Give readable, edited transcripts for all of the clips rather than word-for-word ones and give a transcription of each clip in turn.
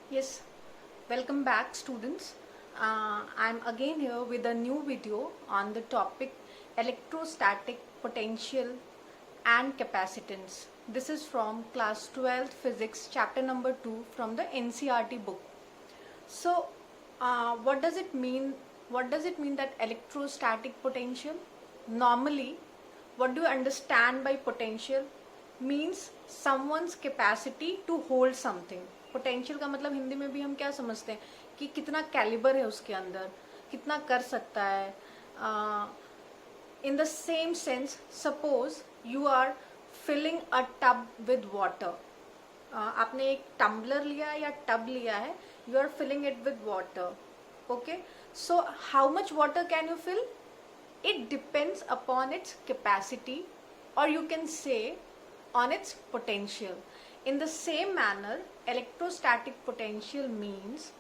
Yes, welcome back students. I'm again here with a new video on the topic electrostatic potential and capacitance. This is from class 12th physics chapter number 2 from the NCERT book. So what does it mean? What does it mean that electrostatic potential? Normally, what do you understand by potential? Means someone's capacity to hold something. Potential का मतलब हिंदी में भी हम क्या समझते हैं कि कितना कैलिबर है उसके अंदर, कितना कर सकता है. In the same sense, suppose you are filling a tub with water. आपने एक टम्बलर लिया है या टब लिया है, you are filling it with water. Okay, so how much water can you fill? It depends upon its capacity, or you can say on its potential. In the same manner, electrostatic potential means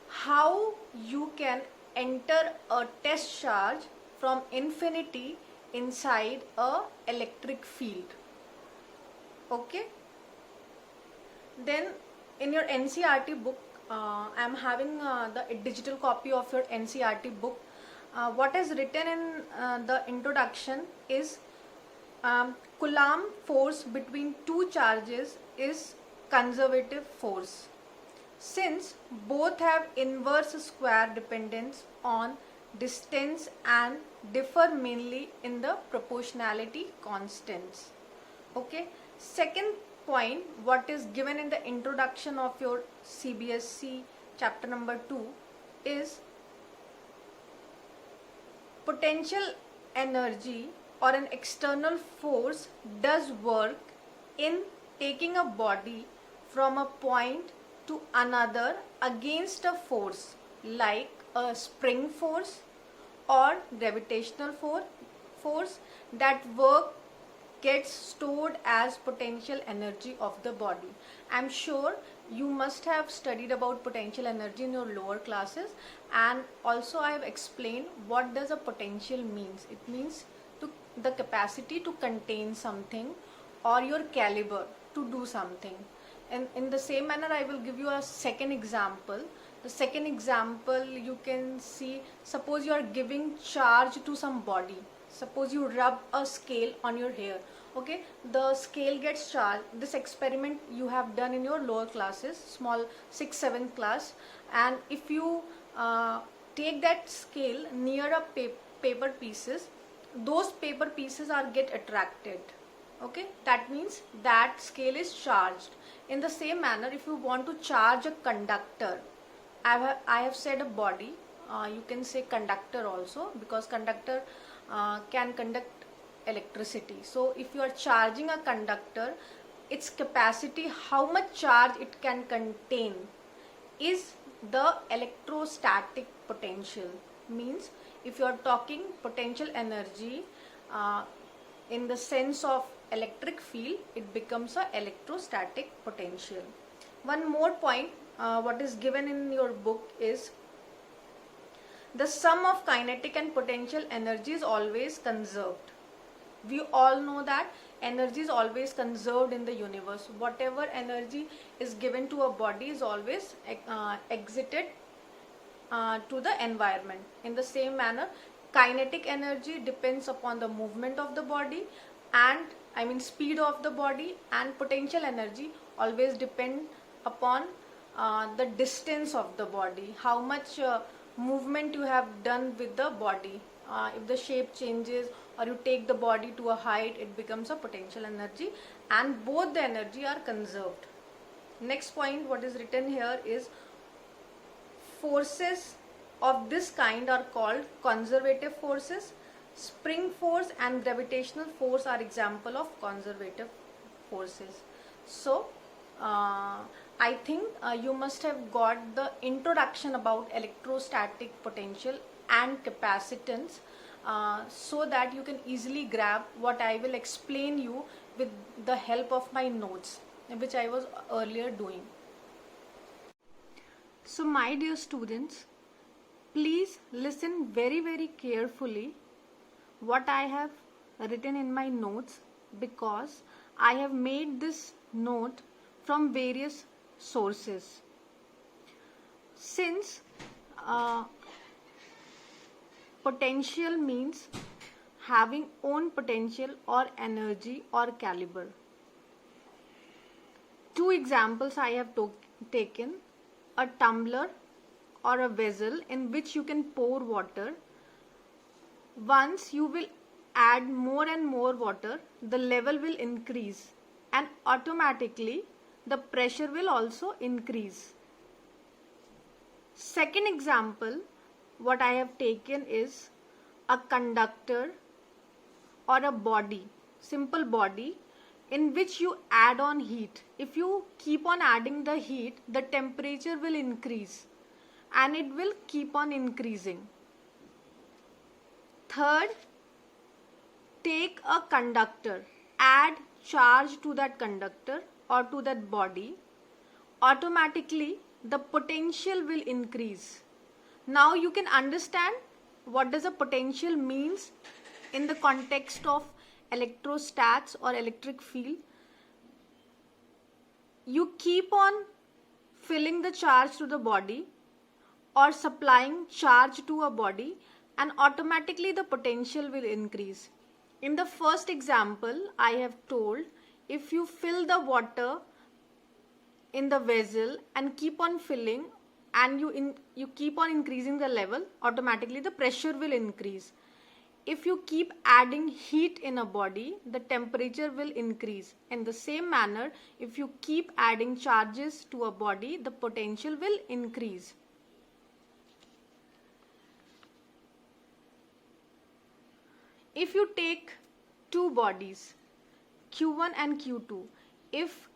how you can enter a test charge from infinity inside a electric field. Okay, then in your NCERT book, I am having the digital copy of your NCERT book. What is written in the introduction is Coulomb force between two charges is conservative force. Since both have inverse square dependence on distance and differ mainly in the proportionality constants. Okay. Second point, what is given in the introduction of your CBSE chapter number 2 is potential energy or an external force does work in taking a body from a point to another against a force like a spring force or gravitational force. That work gets stored as potential energy of the body. I'm sure you must have studied about potential energy in your lower classes, and also I have explained what does a potential means. It means the capacity to contain something or your caliber to do something. And in the same manner, I will give you a second example. The second example you can see, suppose you are giving charge to some body. Suppose you rub a scale on your hair. Okay, the scale gets charged. This experiment you have done in your lower classes, small 6th 7th class, and if you take that scale near a paper pieces, those paper pieces are get attracted. Okay, that means that scale is charged. In the same manner, if you want to charge a conductor, I have said a body, you can say conductor also, because conductor can conduct electricity. So if you are charging a conductor, its capacity, how much charge it can contain, is the electrostatic potential. Means if you are talking potential energy in the sense of electric field, it becomes a electrostatic potential. One more point, what is given in your book is the sum of kinetic and potential energy is always conserved. We all know that energy is always conserved in the universe. Whatever energy is given to a body is always exited to the environment. In the same manner, kinetic energy depends upon the movement of the body, and speed of the body, and potential energy always depend upon the distance of the body, how much movement you have done with the body. If the shape changes or you take the body to a height, it becomes a potential energy, and both the energy are conserved. Next point, what is written here is forces of this kind are called conservative forces. Spring force and gravitational force are example of conservative forces. So I think you must have got the introduction about electrostatic potential and capacitance, so that you can easily grab what I will explain you with the help of my notes, which I was earlier doing. So my dear students, please listen very carefully what I have written in my notes, because I have made this note from various sources. Since potential means having own potential or energy or caliber. Two examples I have taken: a tumbler or a vessel in which you can pour water. Once you will add more and more water, the level will increase and automatically the pressure will also increase. Second example, what I have taken is a conductor or a body, simple body, in which you add on heat. If you keep on adding the heat, the temperature will increase and it will keep on increasing. Third, take a conductor, add charge to that conductor or to that body, automatically the potential will increase. Now you can understand what does a potential means in the context of electrostats or electric field. You keep on filling the charge to the body or supplying charge to a body and automatically the potential will increase. In the first example I have told, if you fill the water in the vessel and keep on filling and you keep on increasing the level, automatically the pressure will increase. If you keep adding heat in a body, the temperature will increase. In the same manner, if you keep adding charges to a body, the potential will increase. If you take two bodies, Q1 and Q2, if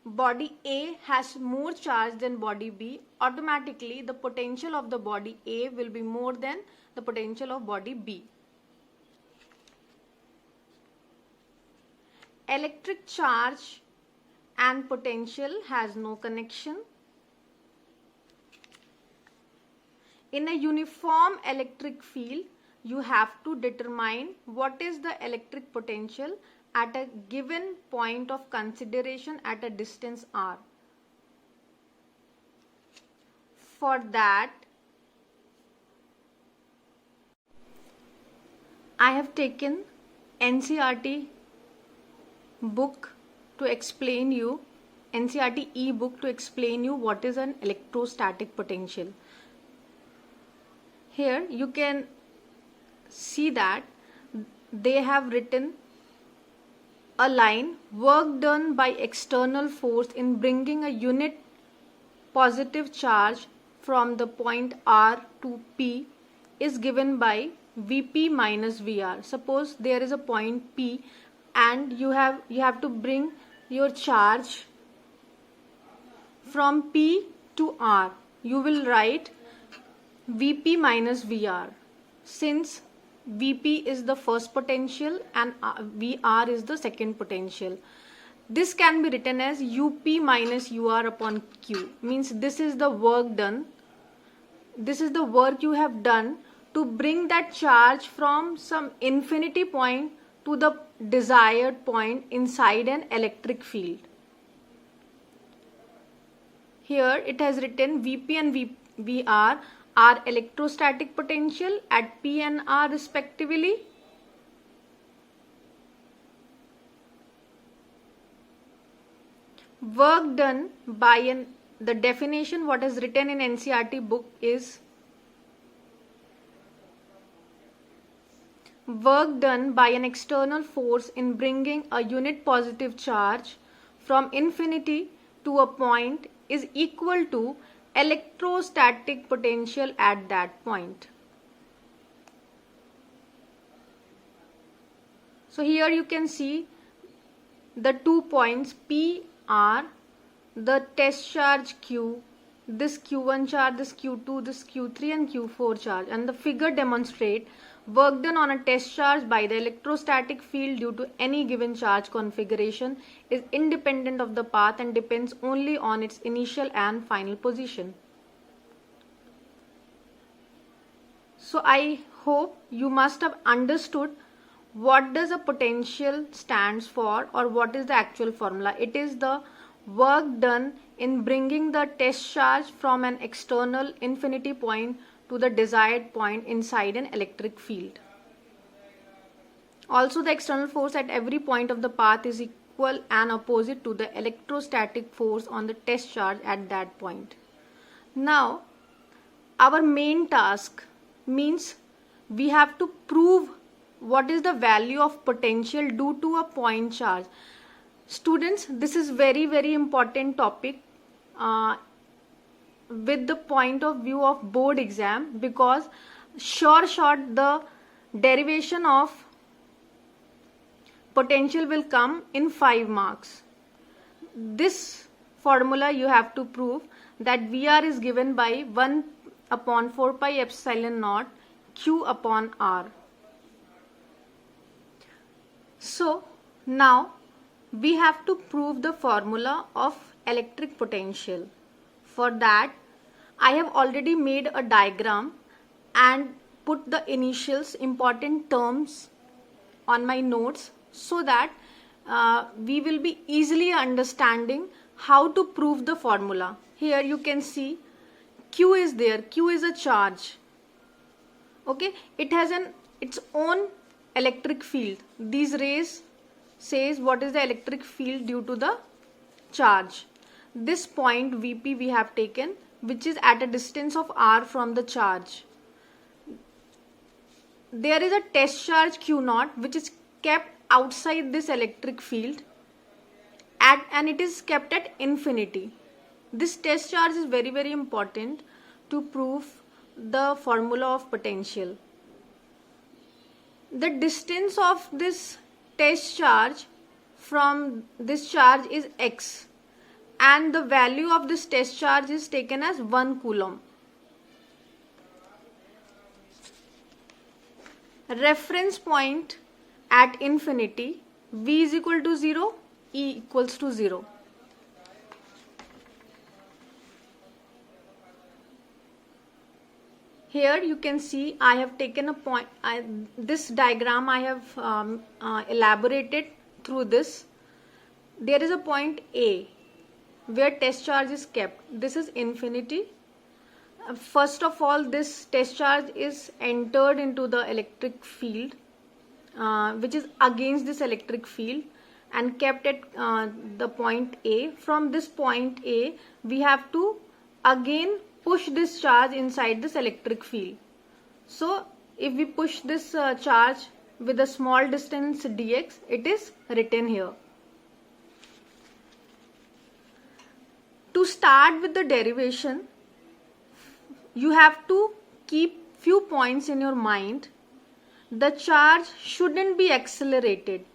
body A has more charge than body B, automatically the potential of the body A will be more than the potential of body B. Electric charge and potential has no connection. In a uniform electric field, you have to determine what is the electric potential at a given point of consideration at a distance r. For that, I have taken NCERT book to explain you, NCERT e-book to explain you what is an electrostatic potential. Here you can see that they have written a line: work done by external force in bringing a unit positive charge from the point R to P is given by Vp minus Vr. Suppose there is a point P and you have to bring your charge from P to R. You will write Vp minus Vr, since Vp is the first potential and Vr is the second potential. This can be written as Up minus Ur upon Q. Means this is the work done. This is the work you have done to bring that charge from some infinity point to the desired point inside an electric field. Here it has written Vp and Vr are electrostatic potential at P and R respectively. Work done by the definition what is written in NCERT book is work done by an external force in bringing a unit positive charge from infinity to a point is equal to electrostatic potential at that point. So here you can see the 2 points P, R, the test charge Q, this Q1 charge, this Q2, this Q3 and Q4 charge, and the figure demonstrate work done on a test charge by the electrostatic field due to any given charge configuration is independent of the path and depends only on its initial and final position. So I hope you must have understood what does a potential stands for or what is the actual formula. It is the work done in bringing the test charge from an external infinity point to the desired point inside an electric field. Also, the external force at every point of the path is equal and opposite to the electrostatic force on the test charge at that point. Now, our main task means we have to prove what is the value of potential due to a point charge. Students, this is very important topic with the point of view of board exam, because short the derivation of potential will come in 5 marks. This formula you have to prove, that VR is given by 1 upon 4 pi epsilon naught Q upon R. So now we have to prove the formula of electric potential. For that, I have already made a diagram and put the initials, important terms on my notes, so that we will be easily understanding how to prove the formula. Here you can see Q is there. Q is a charge. Okay, it has its own electric field. These rays says what is the electric field due to the charge. This point Vp we have taken, which is at a distance of r from the charge. There is a test charge Q naught which is kept outside this electric field and it is kept at infinity. This test charge is very important to prove the formula of potential. The distance of this test charge from this charge is x, and the value of this test charge is taken as 1 coulomb. Reference point at infinity, V is equal to 0, E equals to 0. Here you can see I have taken a point, this diagram I have elaborated through this. There is a point A where test charge is kept. This is infinity. First of all, this test charge is entered into the electric field, which is against this electric field, and kept at the point A. From this point A, we have to again push this charge inside this electric field. So if we push this charge with a small distance dx, it is written here. To start with the derivation, you have to keep few points in your mind. The charge shouldn't be accelerated.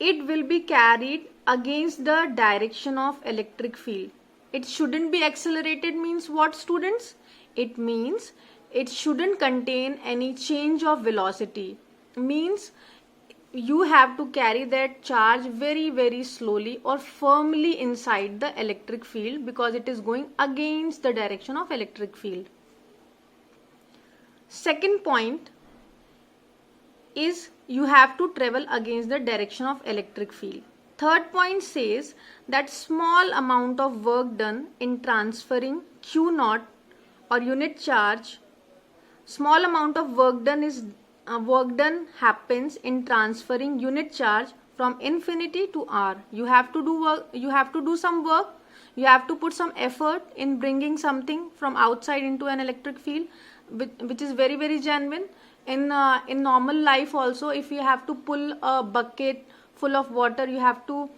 It will be carried against the direction of electric field. It shouldn't be accelerated means what, students? It means it shouldn't contain any change of velocity. Means you have to carry that charge very slowly or firmly inside the electric field, because it is going against the direction of electric field. Second point is you have to travel against the direction of electric field. Third point says that small amount of work done in transferring Q naught or unit charge, small amount of work done happens in transferring unit charge from infinity to R. You have to do work, you have to do some work, you have to put some effort in bringing something from outside into an electric field, which is very genuine. In normal life also, if you have to pull a bucket full of water, you have to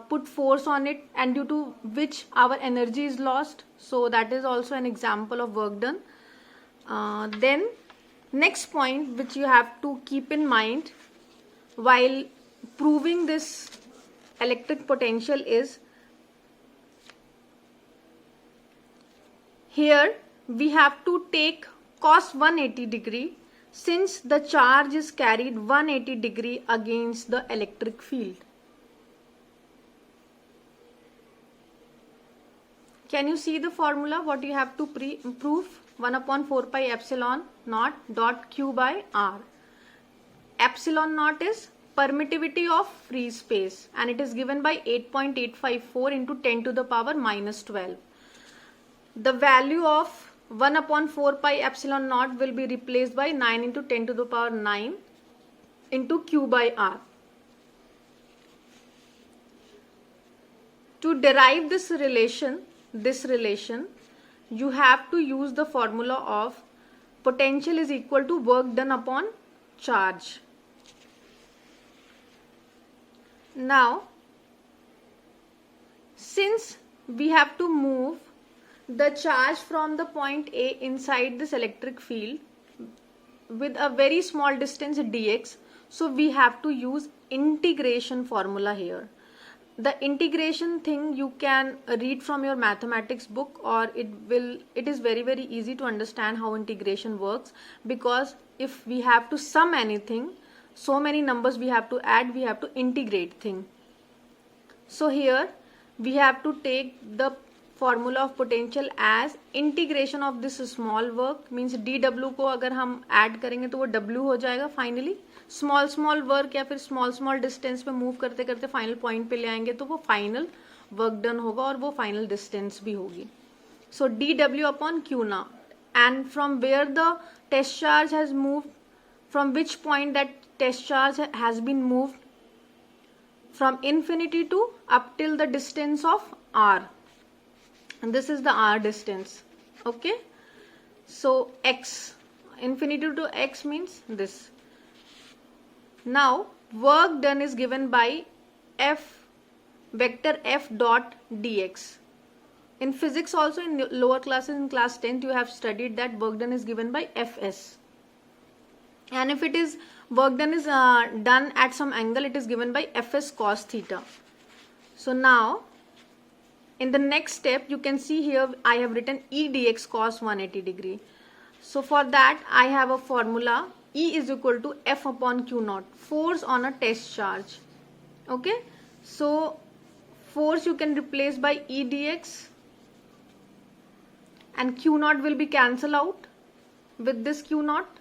put force on it, and due to which our energy is lost. So that is also an example of work done. Then next point which you have to keep in mind while proving this electric potential is, here we have to take cos 180 degree, since the charge is carried 180 degree against the electric field. Can you see the formula? What you have to prove? 1 upon 4 pi epsilon naught dot Q by R. Epsilon naught is permittivity of free space, and it is given by 8.854 into 10 to the power minus 12. The value of 1 upon 4 pi epsilon naught will be replaced by 9 into 10 to the power 9 into Q by R. To derive this relation, you have to use the formula of potential is equal to work done upon charge. Now, since we have to move the charge from the point A inside this electric field with a very small distance dx, so we have to use integration formula here. The integration thing you can read from your mathematics book, or it is very easy to understand how integration works, because if we have to sum anything, so many numbers we have to add, we have to integrate thing. So here we have to take the formula of potential as integration of this small work, means dw को अगर हम add करेंगे तो वो w हो जाएगा finally. Small work या फिर स्मॉल डिस्टेंस पे मूव करते करते फाइनल पॉइंट पे ले आएंगे तो वो फाइनल वर्क डन होगा और वो फाइनल डिस्टेंस भी होगी. सो dw upon q now, and from where the test charge has moved, from which point that test charge has been moved, from infinity to up till the distance of r, and this is the r distance. Okay, so x, infinity to x means this. Now work done is given by f vector f dot dx. In physics also, in lower classes, in class 10th, you have studied that work done is given by fs, and if it is work done is done at some angle, it is given by fs cos theta. So now in the next step, you can see here I have written E dx cos 180 degree. So for that I have a formula, E is equal to F upon Q naught, force on a test charge. Okay, so force you can replace by E dx, and Q naught will be cancelled out with this Q naught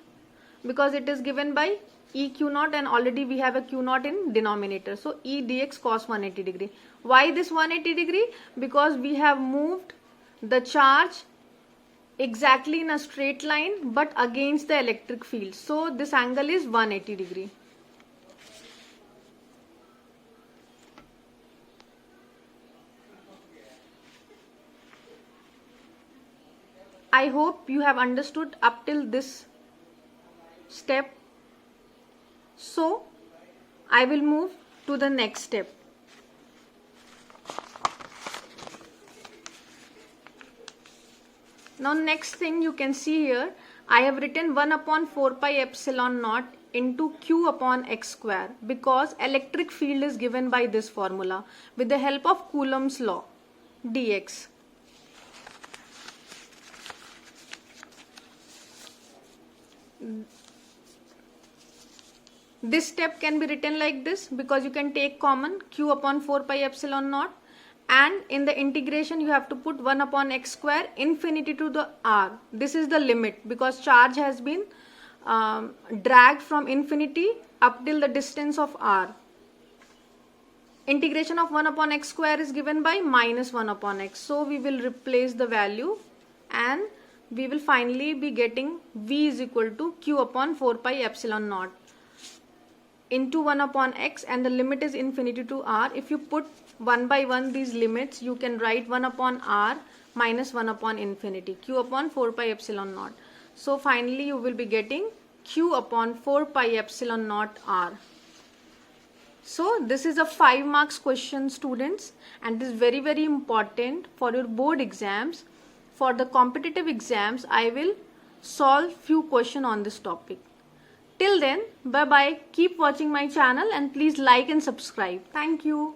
because it is given by E Q naught, and already we have a Q naught in denominator. So E dx cos 180 degree. Why this 180 degree? Because we have moved the charge exactly in a straight line but against the electric field. So this angle is 180 degree. I hope you have understood up till this step. So I will move to the next step. Now next thing you can see here, I have written 1 upon 4 pi epsilon naught into Q upon x square, because electric field is given by this formula with the help of Coulomb's law dx. This step can be written like this because you can take common Q upon 4 pi epsilon naught, and in the integration you have to put 1 upon x square infinity to the r. This is the limit because charge has been dragged from infinity up till the distance of r. Integration of 1 upon x square is given by minus 1 upon x. So we will replace the value and we will finally be getting v is equal to Q upon 4 pi epsilon naught into 1 upon x, and the limit is infinity to r. If you put one by one these limits, you can write 1 upon r minus 1 upon infinity, Q upon 4 pi epsilon naught. So finally you will be getting Q upon 4 pi epsilon naught r. So this is a 5 marks question, students, and it is very important for your board exams. For the competitive exams, I will solve few questions on this topic. Till then, bye bye. Keep watching my channel and please like and subscribe. Thank you.